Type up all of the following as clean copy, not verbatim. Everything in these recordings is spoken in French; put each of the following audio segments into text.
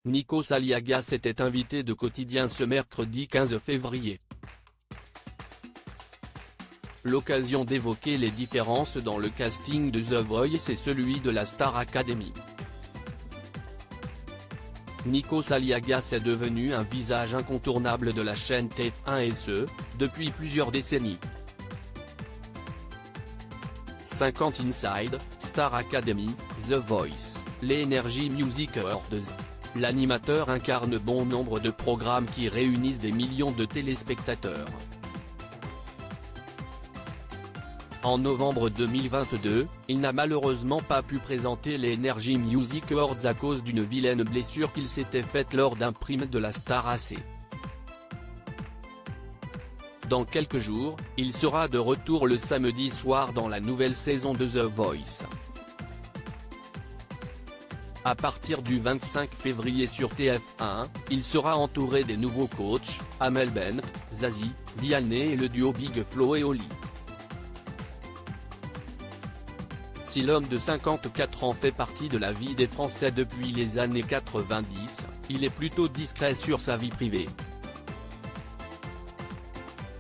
Nikos Aliagas était invité de Quotidien ce mercredi 15 février. L'occasion d'évoquer les différences dans le casting de The Voice et celui de la Star Academy. Nikos Aliagas est devenu un visage incontournable de la chaîne TF1 et ce, depuis plusieurs décennies. 50 Inside, Star Academy, The Voice, les Energy Music Awards. L'animateur incarne bon nombre de programmes qui réunissent des millions de téléspectateurs. En novembre 2022, il n'a malheureusement pas pu présenter les Energy Music Awards à cause d'une vilaine blessure qu'il s'était faite lors d'un prime de la Star AC. Dans quelques jours, il sera de retour le samedi soir dans la nouvelle saison de The Voice. À partir du 25 février sur TF1, il sera entouré des nouveaux coachs, Amel Bent, Zazie, Vianney et le duo Big Flo et Oli. Si l'homme de 54 ans fait partie de la vie des Français depuis les années 90, il est plutôt discret sur sa vie privée.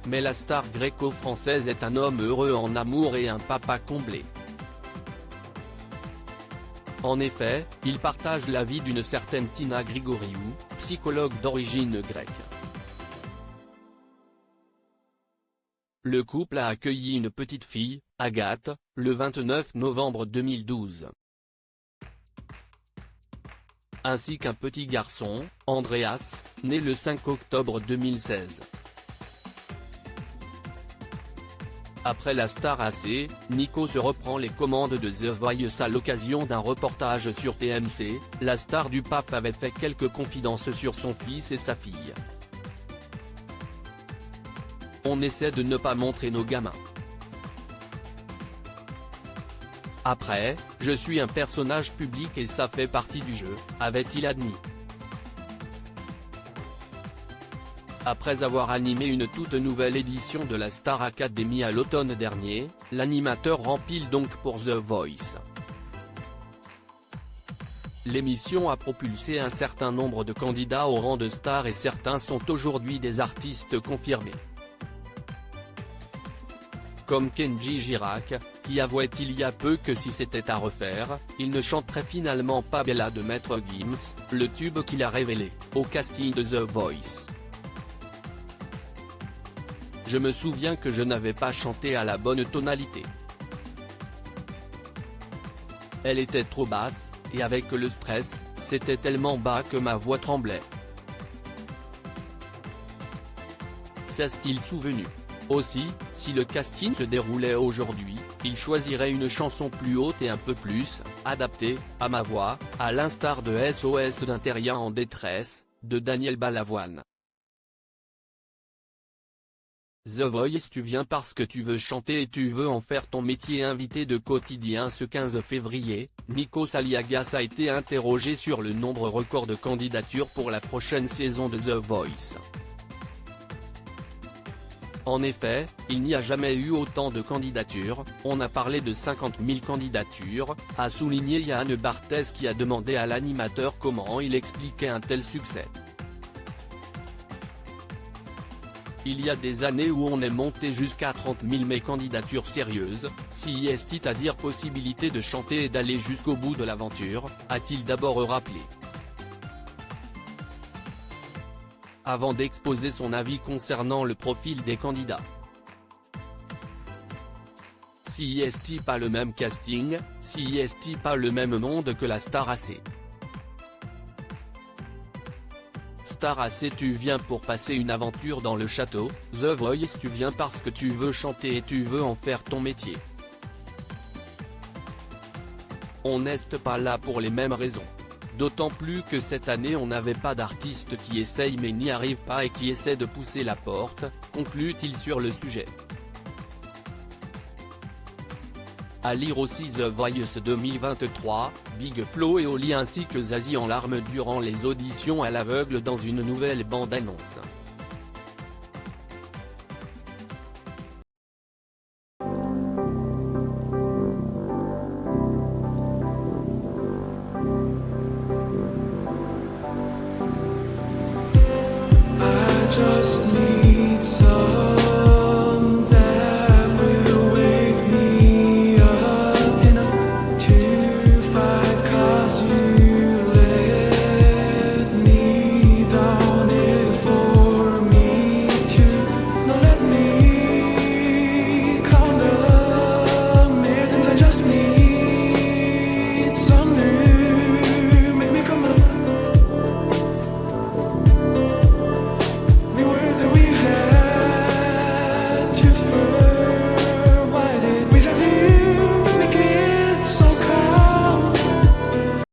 Mais la star gréco-française est un homme heureux en amour et un papa comblé. En effet, il partage la vie d'une certaine Tina Grigoriou, psychologue d'origine grecque. Le couple a accueilli une petite fille, Agathe, le 29 novembre 2012. Ainsi qu'un petit garçon, Andreas, né le 5 octobre 2016. Après la Star AC, Nikos se reprend les commandes de The Voice à l'occasion d'un reportage sur TMC. La star du PAF avait fait quelques confidences sur son fils et sa fille. On essaie de ne pas montrer nos gamins. Après, je suis un personnage public et ça fait partie du jeu, avait-il admis. Après avoir animé une toute nouvelle édition de la Star Academy à l'automne dernier, l'animateur rempile donc pour The Voice. L'émission a propulsé un certain nombre de candidats au rang de stars et certains sont aujourd'hui des artistes confirmés. Comme Kenji Girac, qui avouait il y a peu que si c'était à refaire, il ne chanterait finalement pas Bella de Maître Gims, le tube qu'il a révélé, au casting de The Voice. Je me souviens que je n'avais pas chanté à la bonne tonalité. Elle était trop basse, et avec le stress, c'était tellement bas que ma voix tremblait. S'est-il souvenu. Aussi, si le casting se déroulait aujourd'hui, il choisirait une chanson plus haute et un peu plus adaptée à ma voix, à l'instar de SOS d'un terrien en détresse, de Daniel Balavoine. The Voice, tu viens parce que tu veux chanter et tu veux en faire ton métier. Invité de Quotidien ce 15 février, Nikos Aliagas a été interrogé sur le nombre record de candidatures pour la prochaine saison de The Voice. En effet, il n'y a jamais eu autant de candidatures, on a parlé de 50 000 candidatures, a souligné Yann Barthès qui a demandé à l'animateur comment il expliquait un tel succès. Il y a des années où on est monté jusqu'à 30 000 mais candidatures sérieuses, si c'est-à-dire possibilité de chanter et d'aller jusqu'au bout de l'aventure, a-t-il d'abord rappelé. Avant d'exposer son avis concernant le profil des candidats. Si est pas le même casting, si est pas le même monde que la Star AC. Star AC, tu viens pour passer une aventure dans le château, The Voice, tu viens parce que tu veux chanter et tu veux en faire ton métier. On n'est pas là pour les mêmes raisons. D'autant plus que cette année on n'avait pas d'artistes qui essayent mais n'y arrivent pas et qui essaient de pousser la porte, conclut-il sur le sujet. À lire aussi The Voice 2023, Big Flo et Oli ainsi que Zazie en larmes durant les auditions à l'aveugle dans une nouvelle bande-annonce.